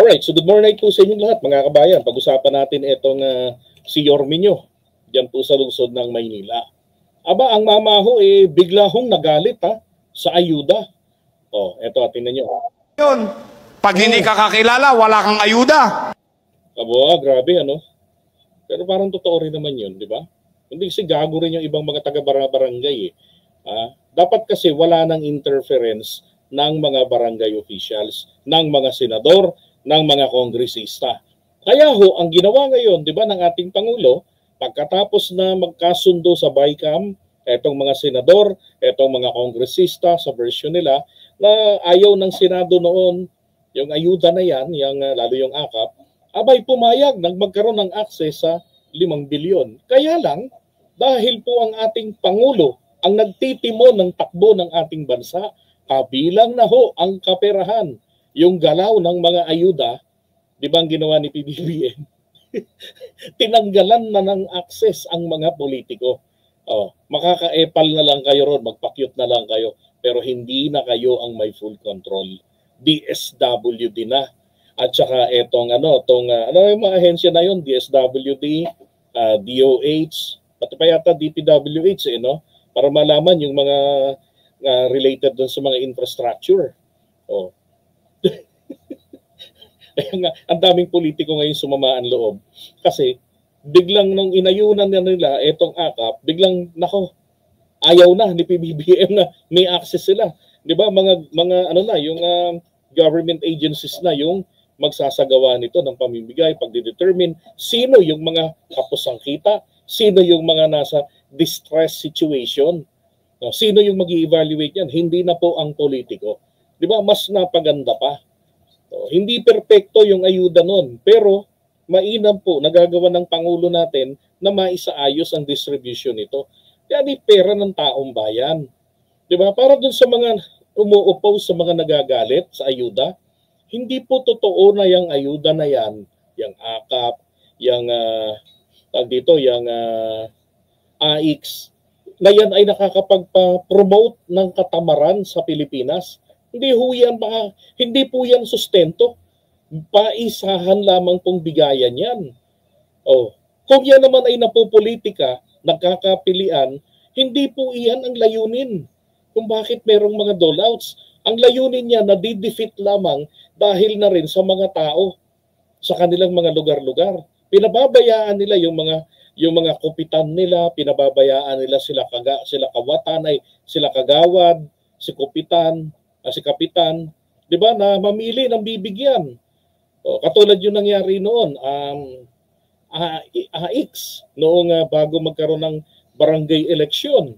Alright, so good morning po sa inyong lahat mga kabayan. Pag-usapan natin itong si Yorminyo diyan po sa lungsod ng Maynila. Aba, ang mamaho bigla hong nagalit sa ayuda. Oh, eto, tingnan nyo. Yun, pag hindi ka kakilala, wala kang ayuda. Aba, grabe ano. Pero parang totoo rin naman yun, di ba? Hindi kasi gago rin yung ibang mga taga-barangay Dapat kasi wala nang interference ng mga barangay officials, ng mga senador, ng mga kongresista. Kaya ho, ang ginawa ngayon, di ba, ng ating Pangulo, pagkatapos na magkasundo sa BICAM, etong mga senador, etong mga kongresista sa version nila, na ayaw ng Senado noon, yung ayuda na yan, yung, lalo yung AKAP, abay pumayag nang magkaroon ng access sa 5 bilyon. Kaya lang, dahil po ang ating Pangulo ang nagtitimo ng takbo ng ating bansa, kabilang na ho ang kaperahan, yung galaw ng mga ayuda, di ba ang ginawa ni PBBM? Tinanggalan na ng access ang mga politiko. Makaka-epal na lang kayo ron, magpakyut na lang kayo, pero hindi na kayo ang may full control. DSWD na. At saka etong ano yung mga ahensya na yun, DSWD, DOH, pati pa yata DPWH no? Para malaman yung mga related doon sa mga infrastructure. Ang daming politiko ngayon sumamaan loob kasi biglang nung inayunan na nila etong AKAP, biglang ayaw na ni PBBM na may access sila. 'Di ba mga ano na yung government agencies na yung magsasagawa nito ng pamimigay, pagdedetermine sino yung mga kapusang kita, sino yung mga nasa distress situation. Sino yung mag-i-evaluate yan? Hindi na po ang politiko. 'Di ba? Mas napaganda pa. Hindi perpekto yung ayuda nun, pero mainam po nagagawa ng Pangulo natin na maisaayos ang distribution nito. Kaya di pera ng taong bayan. 'Di ba? Para dun sa mga umu-oppose sa mga nagagalit sa ayuda, hindi po totoo na yung ayuda na yan, yung AKAP, yung yung AIX, na yan ay nakakapagpa-promote ng katamaran sa Pilipinas. Hindi po yan sustento. Paisahan lamang pong bigayan yan. Kung yan naman ay napopolitika, nagkakapilian, hindi po iyan ang layunin. Kung bakit merong mga dole-outs. Ang layunin niya na di-defeat lamang dahil na rin sa mga tao sa kanilang mga lugar-lugar. Pinababayaan nila yung mga kupitan nila, pinababayaan nila sila kawatan, sila kagawad, si kupitan, si kapitan, 'di ba, na mamili ng bibigyan. Katulad yung nangyari noon, AX, noong bago magkaroon ng barangay eleksyon.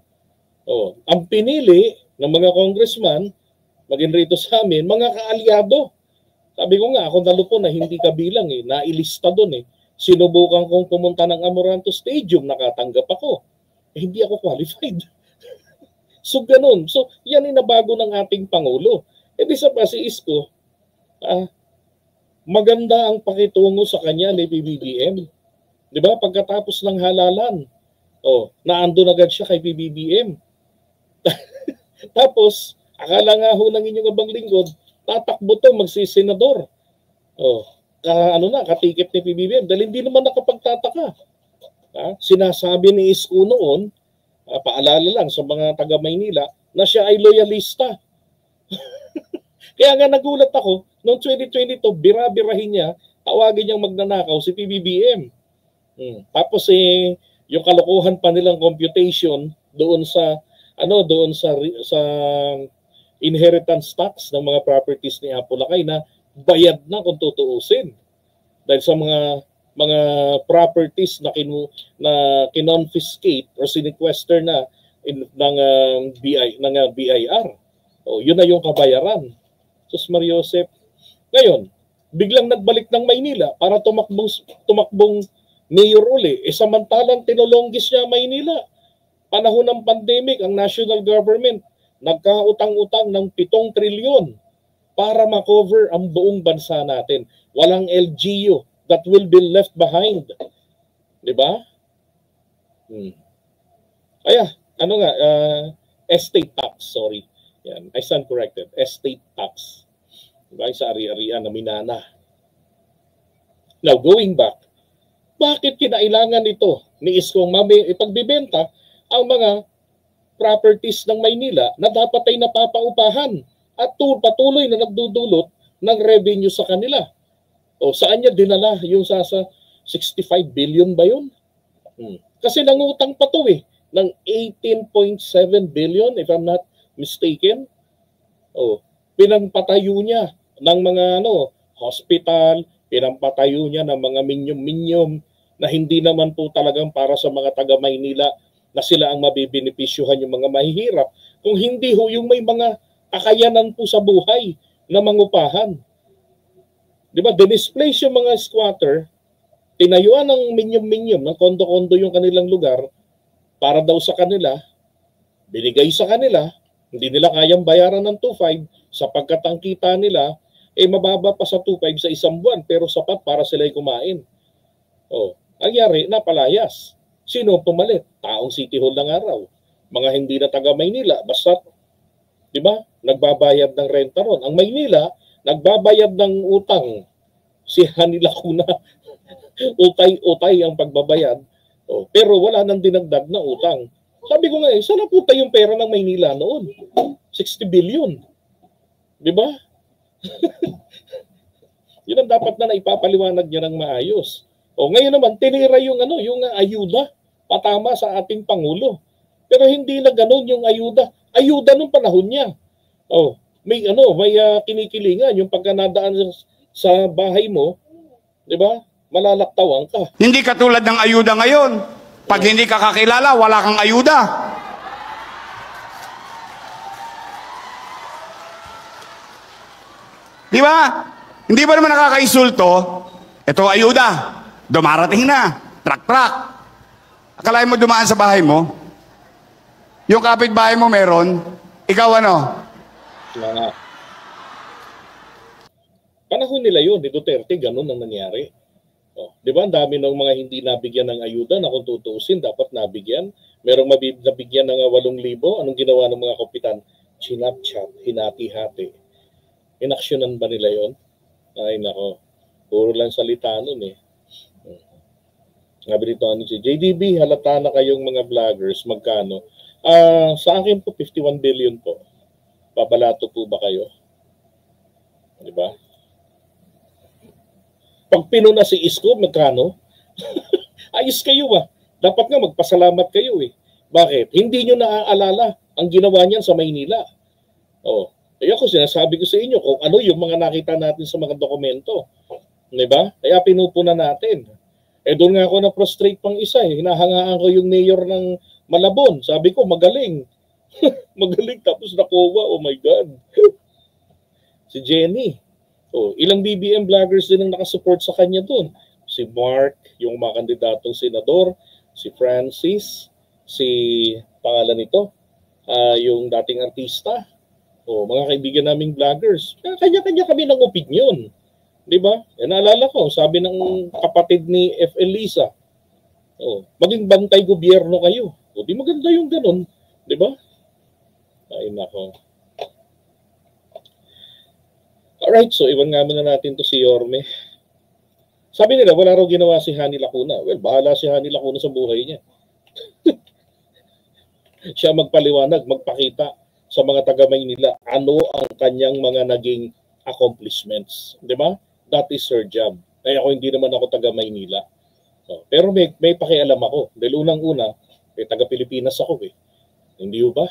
Ang pinili ng mga congressman, maging rito sa amin, mga kaalyado. Sabi ko nga, ako nalupo na hindi kabilang nailista doon Sinubukan kong pumunta ng Amoranto Stadium, nakatanggap ako. Hindi ako qualified. So ganun. So yan nabago ng ating Pangulo. Di sa pa si Isko, maganda ang pakitungo sa kanya ni PBBM. Di ba? Pagkatapos ng halalan, naandun agad siya kay PBBM. Tapos, akala nga ho ng inyong abang lingkod, tatakbo to, magsisenador. Katikip ni PBBM dahil hindi naman nakapagtataka. Sinasabi ni Isko noon, paalala lang sa mga taga Maynila, na siya ay loyalista. Kaya nga nagulat ako, noong 2022, bira-birahin niya, tawagin niyang magnanakaw si PBBM. Tapos yung kalokohan pa nilang computation doon sa inheritance tax ng mga properties ni Apo Lakay na bayad na kung tutuusin dahil sa mga properties na kinonfiscate or sinequester na ng BIR. Yun na yung kabayaran. Sus Mariosep. Ngayon, biglang nagbalik ng Maynila para tumakbong mayor uli. Samantalang tinulonggis niya Maynila. Panahon ng pandemic, ang national government nagkautang-utang ng 7 trilyon para makover ang buong bansa natin. Walang LGU that will be left behind. 'Di ba? Estate tax, sorry. Yan, I stand corrected. Estate tax. Diba? Sa ari-arian na minana. Now, going back, bakit kinailangan ito ni Iskong ipagbibenta ang mga properties ng Maynila na dapat ay napapaupahan at patuloy na nagdudulot ng revenue sa kanila? O saan niya dinala yung sa 65 billion ba yun? Kasi nangutang pa to ng 18.7 billion if I'm not mistaken. O, pinampatayo niya ng mga hospital, pinampatayo niya ng mga minyum-minyum na hindi naman po talagang para sa mga taga Maynila na sila ang mabibenepisyuhan yung mga mahihirap. Kung hindi ho yung may mga kakayanan po sa buhay na mangupahan. Di ba? Dinisplace yung mga squatter, tinayuan ng minyum-minyum, ng kondo-kondo yung kanilang lugar para daw sa kanila, binigay sa kanila, hindi nila kayang bayaran ng 2.5 sapagkat ang kita nila mababa pa sa 2.5 sa isang buwan pero sapat para sila'y kumain. Oh, nangyari, napalayas. Sino pumalit? Taong City Hall ng araw. Mga hindi na taga Maynila, basta, di ba, nagbabayad ng renta ron. Ang Maynila, nagbabayad ng utang. Si Hani Lacuna, utay-utay ang pagbabayad. Oh, pero wala nang dinagdag na utang. Sabi ko nga saan napunta yung pera ng Maynila noon? 60 billion. Di ba? Yun ang dapat na naipapaliwanag niya ng maayos. O ngayon naman tinira yung yung ayuda patama sa ating pangulo. Pero hindi na ganoon yung ayuda. Ayuda nung panahon niya. Oh, may kinikilingan yung pagka nadaan sa bahay mo, 'di ba? Malalaktawan ka. Hindi katulad ng ayuda ngayon. Pag hindi ka kakilala, wala kang ayuda. Di ba? Hindi ba naman nakakaisulto? Ito ayuda. Dumarating na. Trak-trak. Akalain mo dumaan sa bahay mo? Yung kapitbahay mo meron? Ikaw ano? Nga. Panahon nila yun, ni Duterte, ganun ang nangyari. Oh, di ba, ang dami ng mga hindi nabigyan ng ayuda na kung tutusin, dapat nabigyan. Merong nabigyan ng 8,000. Anong ginawa ng mga kapitan? Chinap-chap, hinati-hati. Inaksyonan ba nila yon? Ay nako, puro lang salita nun Sabi dito si JDB, halata na kayong mga vloggers, magkano? Sa akin po, 51 billion po. Babalato po ba kayo? Di ba? Pag pinuna si Isko, magkano? Ayos kayo Dapat nga magpasalamat kayo Bakit? Hindi nyo naaalala ang ginawa niyan sa Maynila. Oh, ako sinasabi ko sa inyo kung ano yung mga nakita natin sa mga dokumento. Diba? Kaya pinupuna natin. Doon nga ako na-prostrate pang isa Hinahangaan ko yung mayor ng Malabon. Sabi ko, magaling. Magaling tapos nakuha. Oh my God. Si Jenny. Oh, ilang BBM vloggers din ang nakasupport sa kanya doon. Si Mark, yung mga kandidatong senador, si Francis, si pangalan nito, yung dating artista. Oh, mga kaibigan naming vloggers. Kanya-kanya kami ng opinion. 'Di ba? Naalala ko, sabi ng kapatid ni F. Elisa, oh, maging bantay gobyerno kayo. O di maganda yung ganun, 'di ba? Ay nako. Alright, so iwan nga muna natin to si Yorme. Sabi nila, wala raw ginawa si Hani Lacuna. Well, bahala si Hani Lacuna sa buhay niya. Siya magpaliwanag, magpakita sa mga taga Maynila ano ang kanyang mga naging accomplishments. Di ba? That is her job. Kaya ako hindi naman ako taga Maynila. So, pero may pakialam ako. Dahil unang-una, taga Pilipinas ako Hindi ba?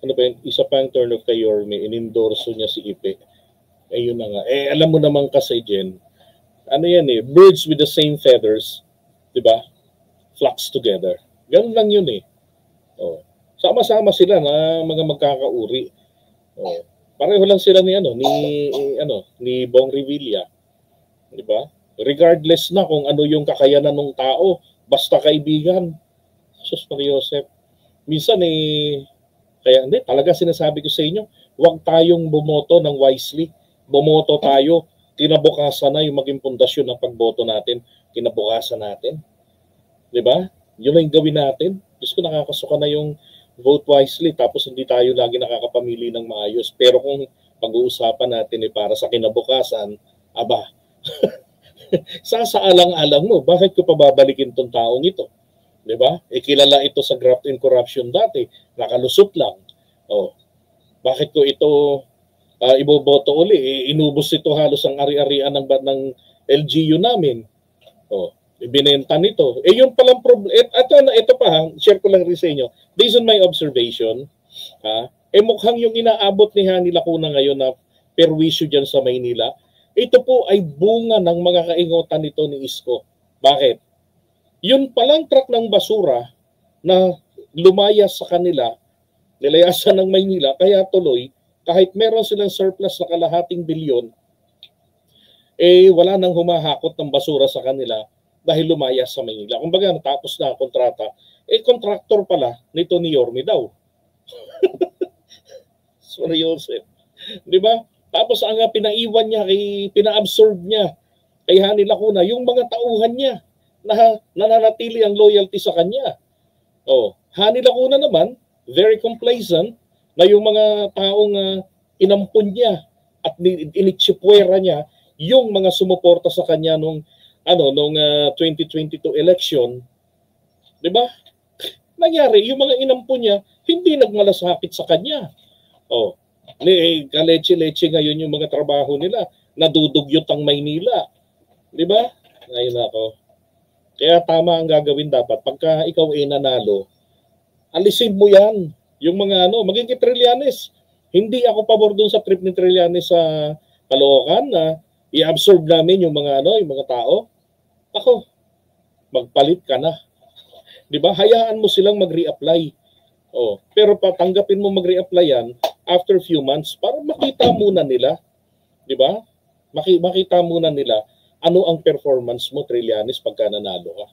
Ano ba yun? Isa pang turn of kay Yorme, inendorso niya si Ipe. Ayun na nga. Alam mo naman kasi, Jen, ano yan birds with the same feathers, di ba? Flocks together. Ganun lang yun Oh. Sama-sama sila na mga magkakauri. Oh. Pareho lang sila ni Bong Revilla. Di ba? Regardless na kung ano yung kakayanan ng tao, basta kaibigan. Sus Mariosep. Minsan kaya hindi, talaga sinasabi ko sa inyo, huwag tayong bumoto ng wisely. Bumoto tayo, kinabukasan na yung maging pundasyon ng pagboto natin, kinabukasan natin. Di ba? Yun lang yung gawin natin. Diyos ko, nakakasuka na yung vote wisely, tapos hindi tayo lagi nakakapamili ng maayos. Pero kung pag-uusapan natin para sa kinabukasan, aba, sasaalang-alang mo, bakit ko pababalikin tong taong ito? Diba? Kilala ito sa graft and corruption dati, nakalusot lang. Oh, bakit ko ito iboboto uli? Inubos ito halos ang ari-arian ng LGU namin. Oh, ibinenta nito. Yun palang problem. Ito pa, share ko lang rin sa inyo. Based on my observation, mukhang yung inaabot ni Hani Lacuna ngayon na perwisyo dyan sa Maynila, ito po ay bunga ng mga kaingotan nito ni Isko. Bakit? Yun palang truck ng basura na lumayas sa kanila, nilayasan ng Maynila, kaya tuloy, kahit meron silang surplus na kalahating bilyon, wala nang humahakot ng basura sa kanila dahil lumayas sa Maynila. Kumbaga, natapos na ang kontrata, contractor pala nito ni Yorme daw. Sorry, Joseph. Di ba? Tapos ang pinaiwan niya, pina-absorb niya kay Hani Lacuna, yung mga tauhan niya na nananatili ang loyalty sa kanya. Hani Lacuna naman, very complacent na yung mga taong inampun niya at initsipwera niya yung mga sumuporta sa kanya nung 2022 election. 'Di ba? Nangyari yung mga inampun niya hindi nagmalasakit sa kanya. Kaleche-leche ngayon yung mga trabaho nila, nadudugyot ang Maynila. 'Di ba? Ayun ako. Kaya tama ang gagawin dapat. Pagka ikaw ay nanalo, alisin mo yan. Yung mga maging kay Trillanes. Hindi ako pabor dun sa trip ni Trillanes sa Caloocan na i-absorb namin yung mga yung mga tao. Ako, magpalit ka na. 'Di ba? Hayaan mo silang mag-reapply. Pero patanggapin mo mag-reapply yan after few months para makita muna nila. 'Di ba? Makita muna nila ano ang performance mo, Trillanes, pagka nanalo ka.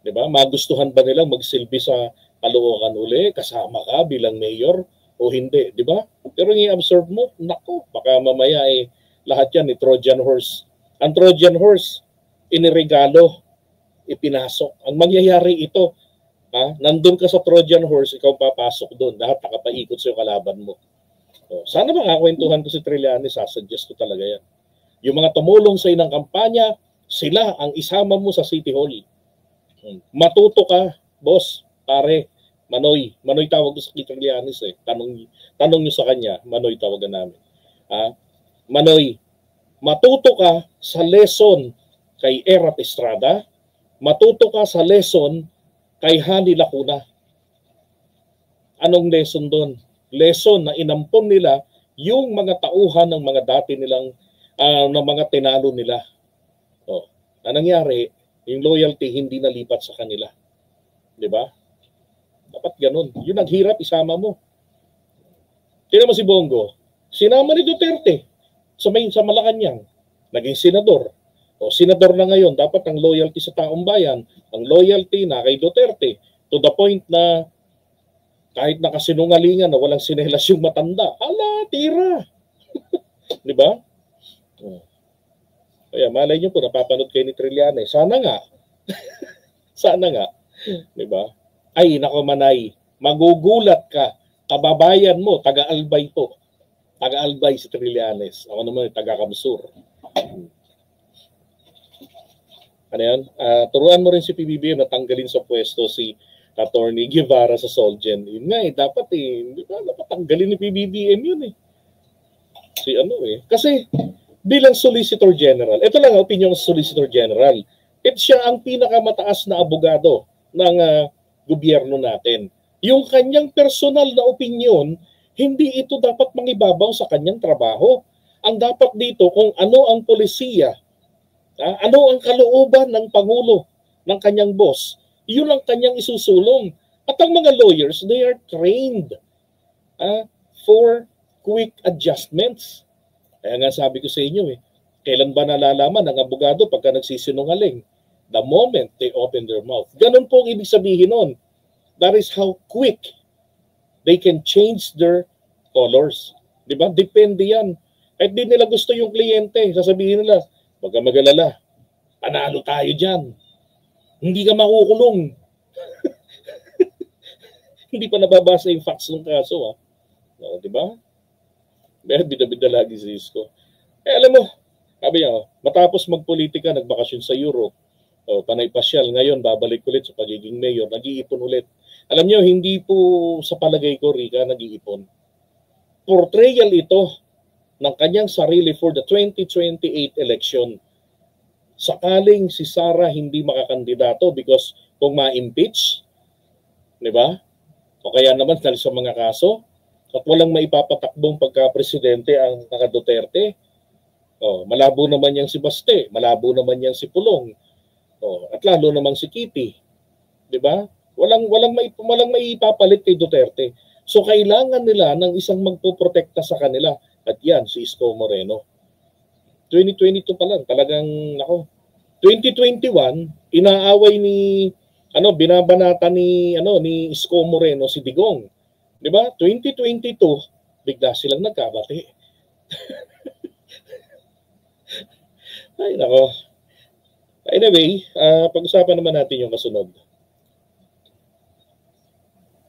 'Di ba? Magustuhan ba nilang magsilbi sa Caloocan uli, kasama ka bilang mayor o hindi, 'di ba? Pero i-absorb mo, nako, baka mamaya lahat yan ni Trojan horse. Ang Trojan horse, iniregalo, ipinasok. Ang mangyayari ito, nandun ka sa Trojan horse, ikaw papasok doon, lahat nakapaikot sa kalaban mo. Sana makakwentuhan ko si Trillanes, sasuggest ko talaga yan. Yung mga tumulong sa inang kampanya, sila ang isama mo sa City Hall. Matuto ka, boss, pare, Manoy. Manoy tawag ko sa Trillanes Tanong nyo sa kanya, Manoy tawagan namin. Manoy, matuto ka sa lesson kay Erap Estrada, matuto ka sa lesson kay Hani Lacuna. Anong lesson doon? Lesson na inampon nila yung mga tauhan ng mga dati nilang ng mga tinalo nila. Na nangyari, yung loyalty hindi nalipat sa kanila. 'Di ba? Dapat ganun. Yung naghirap, isama mo. Tingnan mo si Bongo. Sinama ni Duterte sa Malacanang. Naging senador. Senador na ngayon, dapat ang loyalty sa taong bayan, ang loyalty na kay Duterte, to the point na kahit nakasinungalingan na walang sinelas yung matanda, tira. 'Di ba? Kaya malay niyo po, napapanood kayo ni Trillanes. Sana nga. Sana nga. 'Di ba? Ay, nako Manay, magugulat ka. Kababayan mo, taga-Albay po. Taga-Albay si Trillanes. Ako naman, taga-Kamsur. Ano yan? Turuan mo rin si PBBM na tanggalin sa pwesto si Attorney Guevara sa Solgen. Yun nga dapat dapat tanggalin ni PBBM yun Kasi bilang Solicitor General, ito lang ang opinion ng Solicitor General. Siya ang pinakamataas na abogado ng gobyerno natin. Yung kanyang personal na opinion, hindi ito dapat mangibabaw sa kanyang trabaho. Ang dapat dito kung ano ang polisiya, ano ang kalooban ng Pangulo, ng kanyang boss, yun ang kanyang isusulong. At ang mga lawyers, they are trained for quick adjustments. Kaya nga sabi ko sa inyo, kailan ba nalalaman ng abogado pagka nagsisinungaling? The moment they open their mouth. Ganun po ang ibig sabihin nun. That is how quick they can change their colors. Diba? Depende yan. Kahit di nila gusto yung kliyente, sasabihin nila, wag ka mag-alala, panalo tayo dyan. Hindi ka makukulong. Hindi pa nababasa yung facts ng kaso, ha? No, di ba? Bida-bida lagi si Isko. Alam mo, sabi niya, matapos magpolitika, nagbakasyon sa Europe, panay pasyal, ngayon babalik ulit sa pagiging mayor, nag-iipon ulit. Alam niyo, hindi po sa palagay ko, Rica, nag-iipon. Portrayal ito ng kanyang sarili for the 2028 election. Sakaling si Sara hindi makakandidato because kung ma-impeach, di ba? O kaya naman dahil sa mga kaso, at walang maipapatakbong pagka-presidente ang mga Duterte, malabo naman yang si Baste, malabo naman yang si Pulong, at lalo naman si Kitty. Di ba? Walang maipapalit kay Duterte. So kailangan nila ng isang magpoprotekta sa kanila. At yan, si Isko Moreno. 2022 pa lang, talagang, 2021, inaaway ni, binabanata ni Isko Moreno, si Digong. Di ba? 2022, bigla silang nagkabati. Ay, nako. Anyway, pag-usapan naman natin yung kasunod.